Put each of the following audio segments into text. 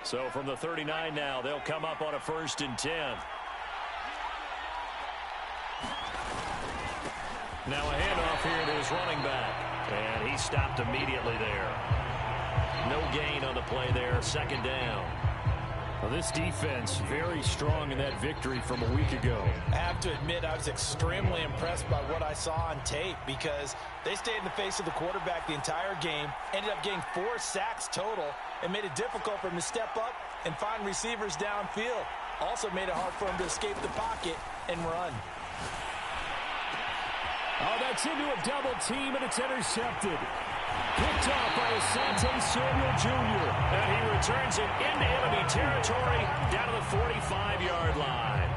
So from the 39 now, they'll come up on a 1st and 10. Now a handoff here to his running back. And he stopped immediately there. No gain on the play there. 2nd down. Well, this defense very strong in that victory from a week ago. I have to admit I was extremely impressed by what I saw on tape because they stayed in the face of the quarterback the entire game, ended up getting 4 sacks total, and made it difficult for him to step up and find receivers downfield. Also made it hard for him to escape the pocket and run. Oh, that's into a double team, and it's intercepted. Picked off by Asante Samuel Jr. And he returns it into enemy territory down to the 45-yard line.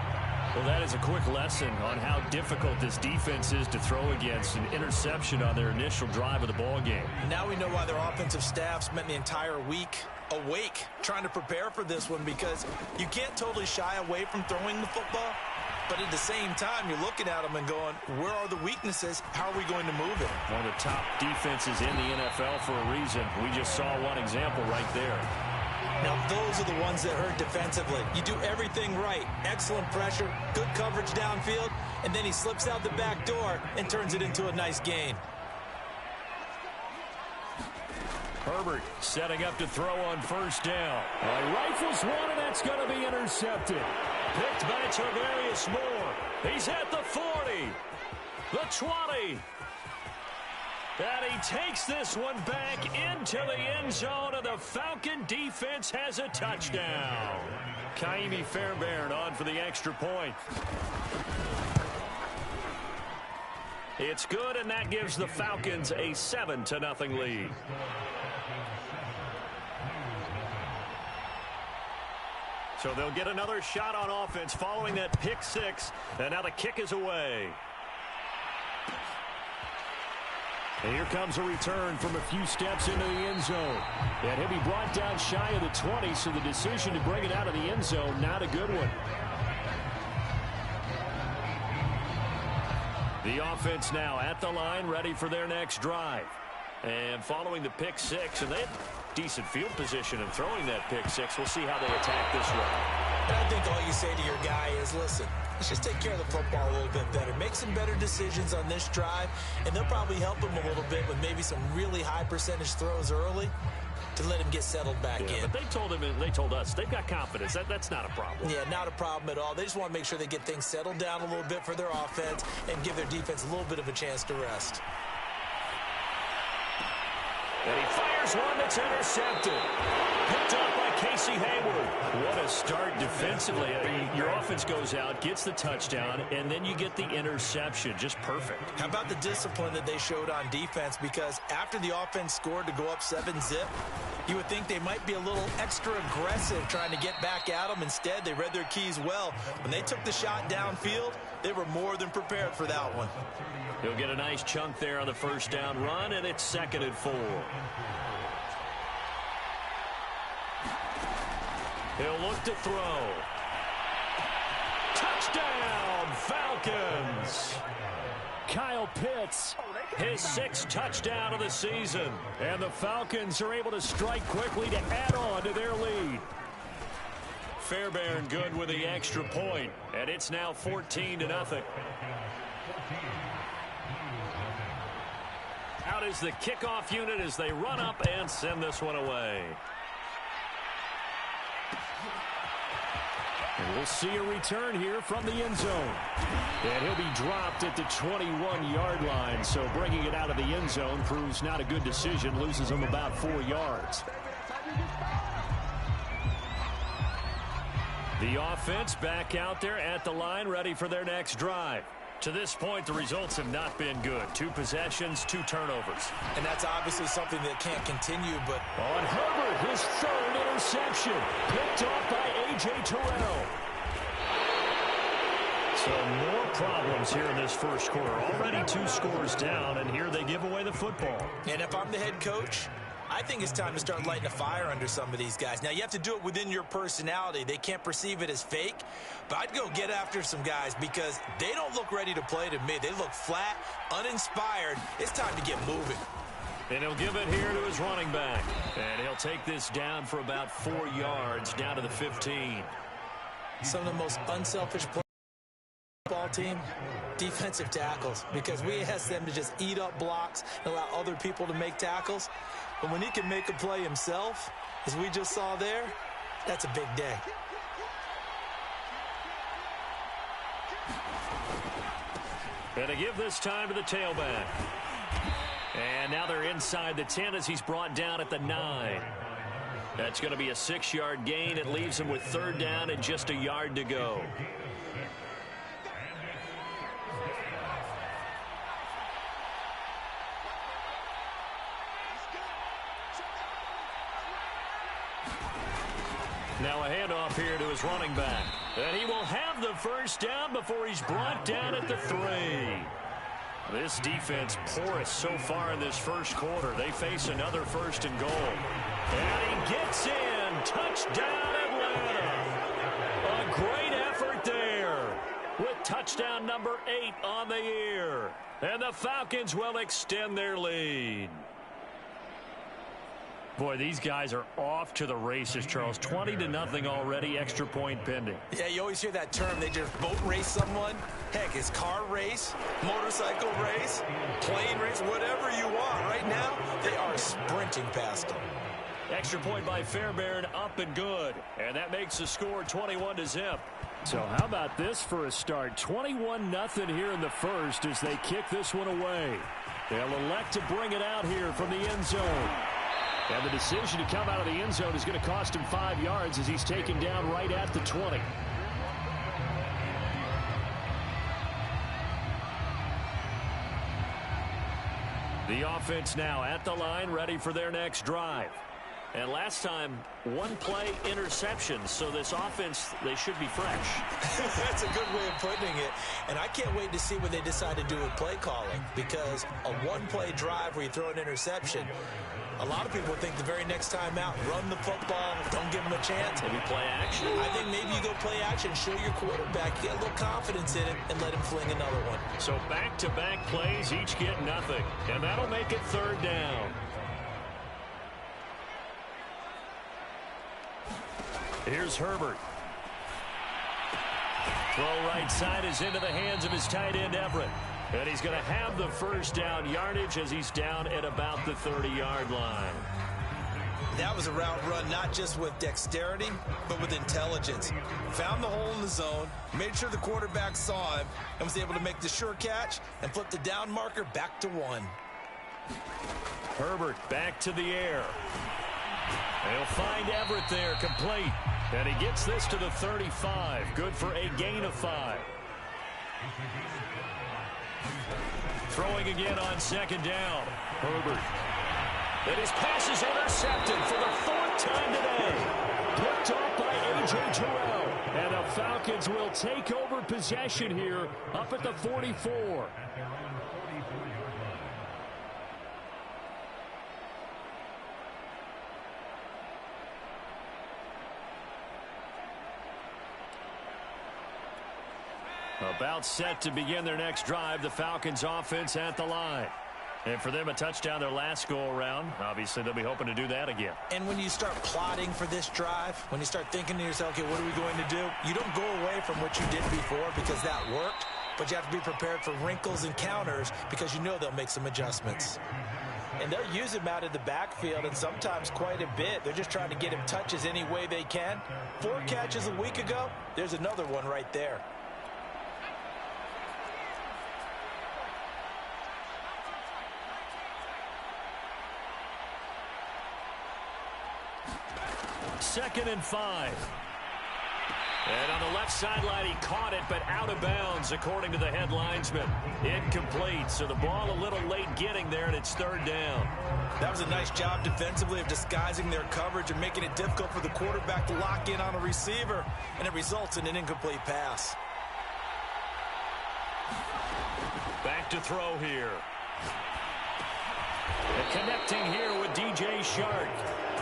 Well, that is a quick lesson on how difficult this defense is to throw against. An interception on their initial drive of the ball game. Now we know why their offensive staff spent the entire week awake trying to prepare for this one, because you can't totally shy away from throwing the football. But at the same time, you're looking at them and going, where are the weaknesses? How are we going to move it? One of the top defenses in the NFL for a reason. We just saw one example right there. Now, those are the ones that hurt defensively. You do everything right. Excellent pressure, good coverage downfield, and then he slips out the back door and turns it into a nice gain. Herbert setting up to throw on 1st down. He rifles one, and that's going to be intercepted. Picked by Tarvarius Moore. He's at the 40, the 20. And he takes this one back into the end zone, and the Falcon defense has a touchdown. Kaimi Fairbairn on for the extra point. It's good, and that gives the Falcons a 7-0 lead. So they'll get another shot on offense following that pick 6. And now the kick is away. And here comes a return from a few steps into the end zone. And he'll be brought down shy of the 20, so the decision to bring it out of the end zone, not a good one. The offense now at the line, ready for their next drive. And following the pick 6, and they had decent field position in throwing that pick 6. We'll see how they attack this one. And I think all you say to your guy is, listen, let's just take care of the football a little bit better. Make some better decisions on this drive, and they'll probably help him a little bit with maybe some really high percentage throws early to let him get settled back in. But they told him, and they told us, they've got confidence. That's not a problem. Yeah, not a problem at all. They just want to make sure they get things settled down a little bit for their offense and give their defense a little bit of a chance to rest. And he fires one that's intercepted. Picked up by Casey Hayward. What a start defensively. Your offense goes out, gets the touchdown, and then you get the interception. Just perfect. How about the discipline that they showed on defense? Because after the offense scored to go up 7-zip, you would think they might be a little extra aggressive trying to get back at them. Instead, they read their keys well. When they took the shot downfield, they were more than prepared for that one. He'll get a nice chunk there on the 1st down run, and it's 2nd and 4. He'll look to throw. Touchdown, Falcons! Kyle Pitts, his 6th touchdown of the season. And the Falcons are able to strike quickly to add on to their lead. Fairbairn good with the extra point, and it's now 14-0. Out is the kickoff unit as they run up and send this one away. And we'll see a return here from the end zone. And he'll be dropped at the 21-yard line, so bringing it out of the end zone proves not a good decision, loses him about 4 yards. The offense back out there at the line, ready for their next drive. To this point, the results have not been good. 2 possessions, 2 turnovers. And that's obviously something that can't continue, but on Herbert, his 3rd interception, picked off by A.J. Terrell. So more problems here in this first quarter. Already 2 scores down, and here they give away the football. And if I'm the head coach, I think it's time to start lighting a fire under some of these guys. Now, you have to do it within your personality. They can't perceive it as fake. But I'd go get after some guys because they don't look ready to play to me. They look flat, uninspired. It's time to get moving. And he'll give it here to his running back. And he'll take this down for about 4 yards, down to the 15. Some of the most unselfish football team, defensive tackles, because we ask them to just eat up blocks and allow other people to make tackles. But when he can make a play himself, as we just saw there, that's a big day. And to give this time to the tailback. And now they're inside the 10 as he's brought down at the 9. That's going to be a 6-yard gain. It leaves him with 3rd down and just a yard to go. Now a handoff here to his running back. And he will have the 1st down before he's brought down at the 3. This defense porous so far in this first quarter. They face another 1st and goal. And he gets in. Touchdown, Atlanta. A great effort there with touchdown number 8 on the year. And the Falcons will extend their lead. Boy, these guys are off to the races, Charles. 20-0 already, extra point pending. Yeah, you always hear that term. They just boat race someone. Heck, it's car race, motorcycle race, plane race, whatever you want. Right now, they are sprinting past them. Extra point by Fairbairn, up and good. And that makes the score 21-0. So how about this for a start? 21-0 here in the first as they kick this one away. They'll elect to bring it out here from the end zone. And the decision to come out of the end zone is going to cost him 5 yards as he's taken down right at the 20. The offense now at the line, ready for their next drive. And last time, 1-play interception. So this offense, they should be fresh. That's a good way of putting it. And I can't wait to see what they decide to do with play calling. Because a 1-play drive where you throw an interception, a lot of people think the very next time out, run the football, don't give them a chance. Maybe play action. I think maybe you go play action, show your quarterback, get a little confidence in it, and let him fling another one. So back-to-back plays, each get nothing. And that'll make it 3rd down. Here's Herbert. Throw right side is into the hands of his tight end, Everett. And he's going to have the 1st down yardage as he's down at about the 30-yard line. That was a route run not just with dexterity, but with intelligence. Found the hole in the zone, made sure the quarterback saw him, and was able to make the sure catch and flip the down marker back to 1. Herbert back to the air. They'll find Everett there, complete. And he gets this to the 35. Good for a gain of 5. Throwing again on 2nd down. Herbert. And his pass is intercepted for the 4th time today. Picked off by A.J. Terrell. And the Falcons will take over possession here up at the 44. About set to begin their next drive, the Falcons offense at the line. And for them, a touchdown their last go-around. Obviously, they'll be hoping to do that again. And when you start plotting for this drive, when you start thinking to yourself, okay, what are we going to do? You don't go away from what you did before because that worked, but you have to be prepared for wrinkles and counters because you know they'll make some adjustments. And they'll use him out of the backfield, and sometimes quite a bit. They're just trying to get him touches any way they can. 4 catches a week ago, there's another one right there. Second and 5. And on the left sideline, he caught it, but out of bounds, according to the head linesman. Incomplete, so the ball a little late getting there, and it's 3rd down. That was a nice job defensively of disguising their coverage and making it difficult for the quarterback to lock in on a receiver, and it results in an incomplete pass. Back to throw here. And connecting here with D.J. Shark.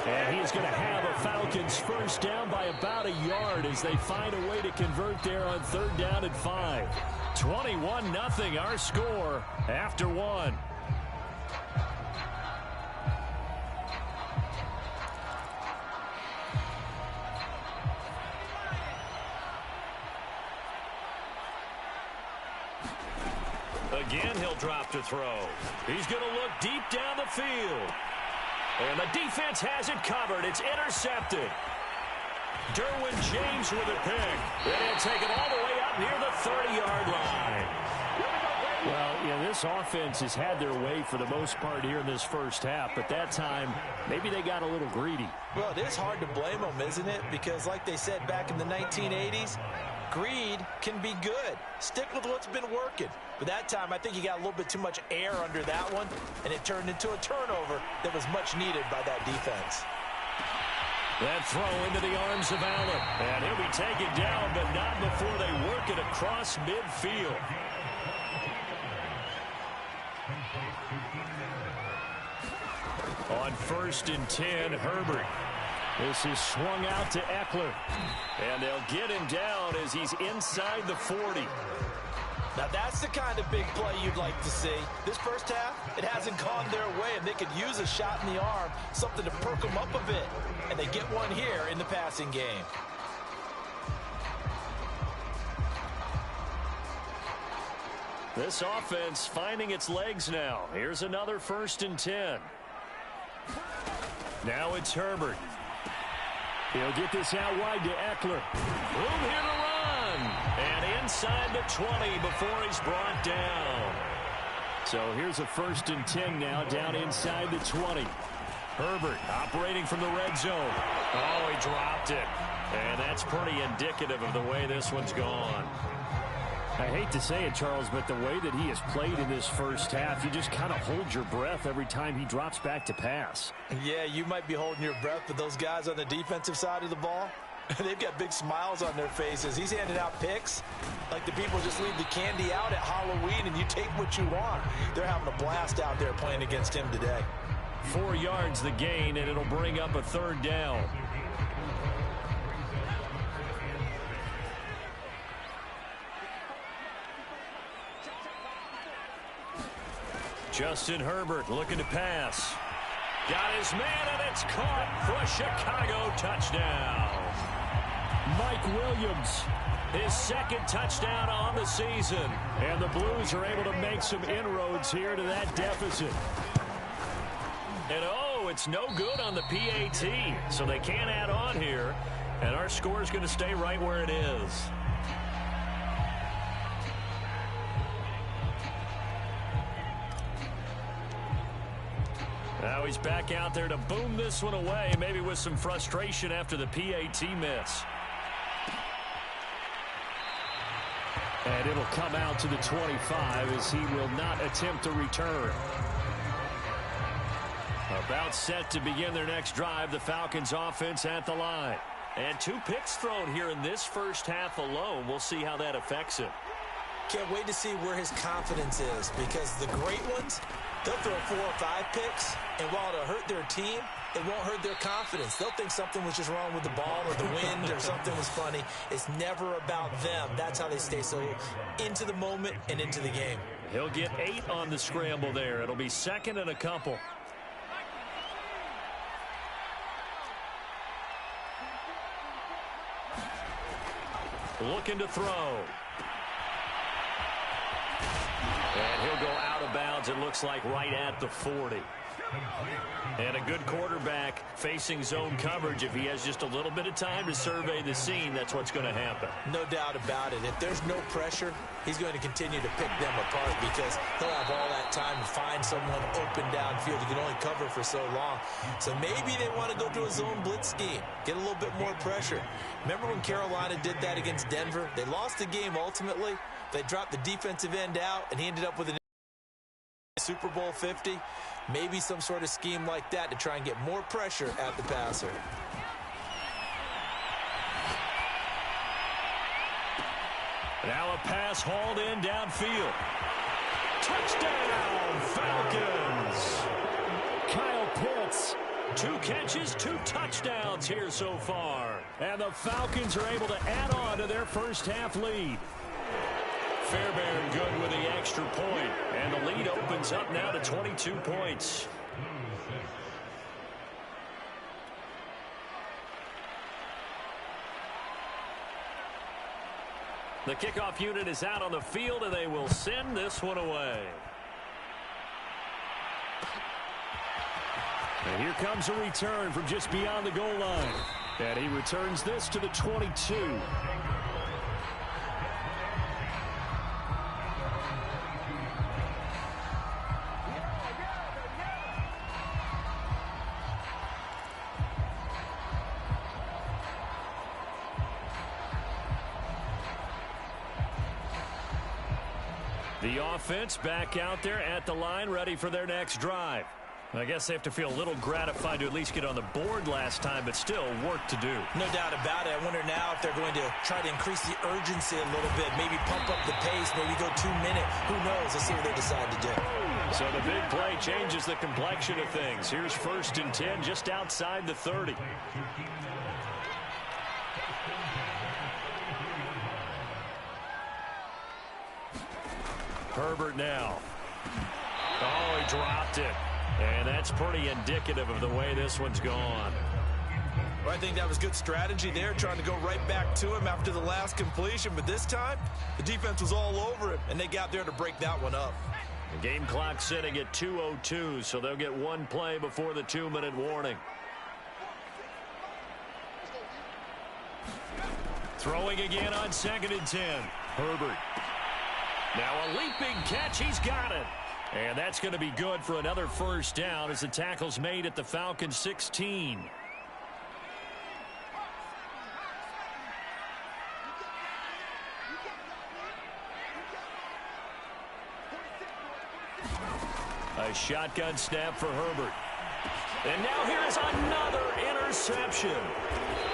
And he is going to have a Falcons 1st down by about a yard as they find a way to convert there on 3rd down and 5. 21-0 our score after 1. Again, he'll drop to throw. He's going to look deep down the field. And the defense has it covered. It's intercepted. Derwin James with a pick. And he'll take it all the way up near the 30-yard line. Well, yeah, this offense has had their way for the most part here in this first half, but that time, maybe they got a little greedy. Well, it is hard to blame them, isn't it? Because like they said back in the 1980s, greed can be good. Stick with what's been working. But that time, I think he got a little bit too much air under that one, and it turned into a turnover that was much needed by that defense. That throw into the arms of Allen. And he'll be taken down, but not before they work it across midfield. On 1st and 10, Herbert. This is swung out to Eckler. And they'll get him down as he's inside the 40. Now, that's the kind of big play you'd like to see. This first half, it hasn't gone their way, and they could use a shot in the arm, something to perk them up a bit. And they get one here in the passing game. This offense finding its legs now. Here's another 1st and 10. Now it's Herbert. He'll get this out wide to Eckler. Room here to run. And inside the 20 before he's brought down. So here's a 1st and 10 now down inside the 20. Herbert operating from the red zone. Oh, he dropped it. And that's pretty indicative of the way this one's gone. I hate to say it, Charles, but the way that he has played in this first half, you just kind of hold your breath every time he drops back to pass. Yeah, you might be holding your breath, but those guys on the defensive side of the ball, they've got big smiles on their faces. He's handing out picks like the people just leave the candy out at Halloween and you take what you want. They're having a blast out there playing against him today. 4 yards the gain, and it'll bring up a 3rd down. Justin Herbert looking to pass. Got his man, and it's caught for a Chicago touchdown. Mike Williams. His 2nd touchdown on the season. And the Blues are able to make some inroads here to that deficit. And oh, it's no good on the PAT, so they can't add on here. And our score is going to stay right where it is. Now he's back out there to boom this one away, maybe with some frustration after the PAT miss. And it'll come out to the 25 as he will not attempt a return. About set to begin their next drive, the Falcons offense at the line. And 2 picks thrown here in this first half alone. We'll see how that affects him. Can't wait to see where his confidence is, because the great ones, they'll throw 4 or 5 picks, and while it'll hurt their team, it won't hurt their confidence. They'll think something was just wrong with the ball or the wind or something was funny. It's never about them. That's how they stay so into the moment and into the game. He'll get 8 on the scramble there. It'll be 2nd and a couple. Looking to throw. And he'll go out of bounds, it looks like, right at the 40. And a good quarterback facing zone coverage. If he has just a little bit of time to survey the scene, that's what's going to happen. No doubt about it. If there's no pressure, he's going to continue to pick them apart because he'll have all that time to find someone open downfield. He can only cover for so long. So maybe they want to go to a zone blitz scheme, get a little bit more pressure. Remember when Carolina did that against Denver? They lost the game ultimately. They dropped the defensive end out, and he ended up with a Super Bowl 50. Maybe some sort of scheme like that to try and get more pressure at the passer. Now a pass hauled in downfield. Touchdown, Falcons! Kyle Pitts. 2 catches, 2 touchdowns here so far. And the Falcons are able to add on to their first half lead. Fairbairn good with the extra point, and the lead opens up now to 22 points. The kickoff unit is out on the field, and they will send this one away. And here comes a return from just beyond the goal line. And he returns this to the 22. The offense back out there at the line, ready for their next drive. I guess they have to feel a little gratified to at least get on the board last time, but still work to do. No doubt about it. I wonder now if they're going to try to increase the urgency a little bit, maybe pump up the pace, maybe go 2 minute. Who knows? Let's see what they decide to do. So the big play changes the complexion of things. Here's 1st and 10 just outside the 30. Herbert now. Oh, he dropped it. And that's pretty indicative of the way this one's gone. Well, I think that was good strategy there, trying to go right back to him after the last completion. But this time, the defense was all over him, and they got there to break that one up. The game clock sitting at 2:02, so they'll get one play before the 2-minute warning. Throwing again on 2nd and 10. Herbert. Now a leaping catch. He's got it. And that's going to be good for another 1st down as the tackle's made at the Falcons' 16. A shotgun snap for Herbert. And now here's another interception.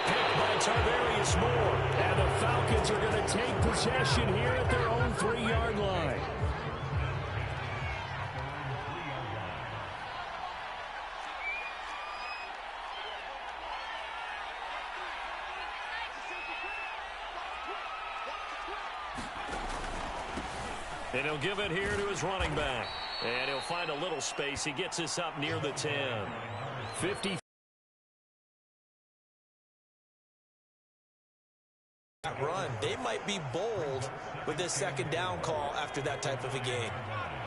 Picked by Tarvarius Moore. And the Falcons are going to take possession here at their own 3-yard line. And he'll give it here to his running back. And he'll find a little space. He gets this up near the 10. 50. Run. They might be bold with this 2nd down call after that type of a game.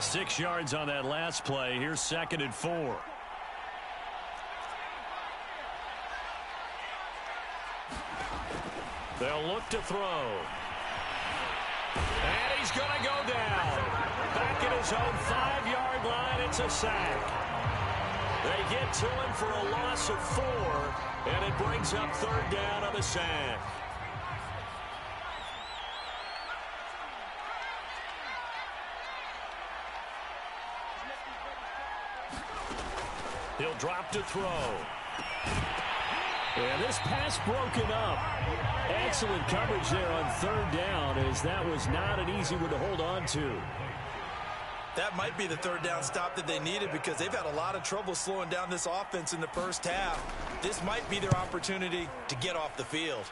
6 yards on that last play. Here's 2nd and 4. They'll look to throw. And he's going to go down. Back at his own 5-yard line, it's a sack. They get to him for a loss of 4, and it brings up 3rd down on the sack. He'll drop to throw. And this pass broken up. Excellent coverage there on 3rd down, as that was not an easy one to hold on to. That might be the 3rd down stop that they needed, because they've had a lot of trouble slowing down this offense in the 1st half. This might be their opportunity to get off the field.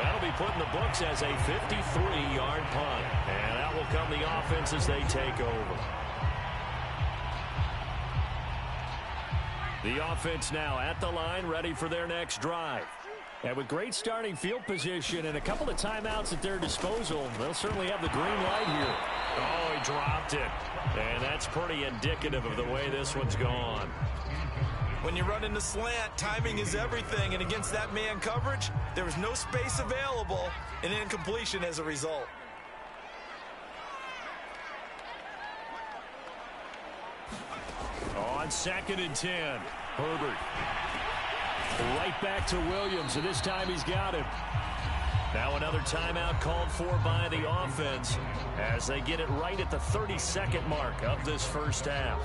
That'll be put in the books as a 53-yard punt. And that will come the offense as they take over. The offense now at the line, ready for their next drive. And with great starting field position and a couple of timeouts at their disposal, they'll certainly have the green light here. Oh, he dropped it. And that's pretty indicative of the way this one's gone. When you run in the slant, timing is everything. And against that man coverage, there was no space available, and incompletion as a result. On 2nd and 10, Herbert. Right back to Williams, and this time he's got him. Now another timeout called for by the offense as they get it right at the 32nd mark of this 1st half.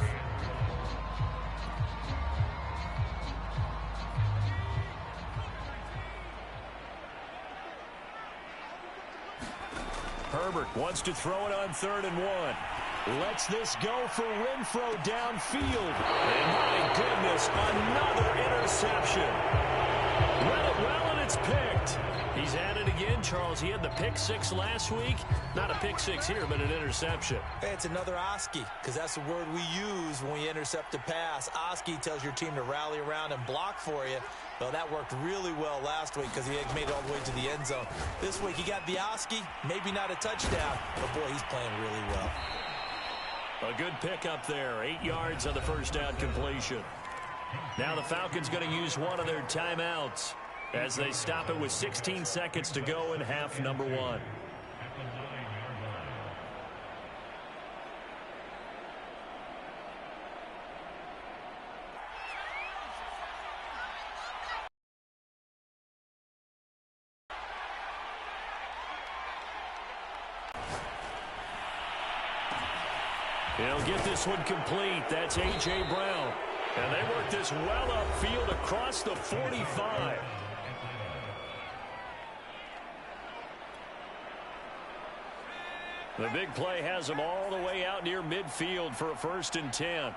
Herbert wants to throw it on 3rd and 1. Lets this go for Renfro downfield. And my goodness, another interception. Read it well, and it's picked. He's at it again, Charles. He had the pick six last week. Not a pick six here, but an interception. Hey, it's another Oski, because that's the word we use when we intercept a pass. Oski tells your team to rally around and block for you. Well, that worked really well last week because he had made it all the way to the end zone. This week, he got the Oski, maybe not a touchdown, but boy, he's playing really well. A good pickup there. 8 yards on the first down completion. Now the Falcons going to use one of their timeouts as they stop it with 16 seconds to go in half number 1. He'll get this one complete. That's A.J. Brown. And they work this well upfield across the 45. The big play has him all the way out near midfield for a 1st and 10.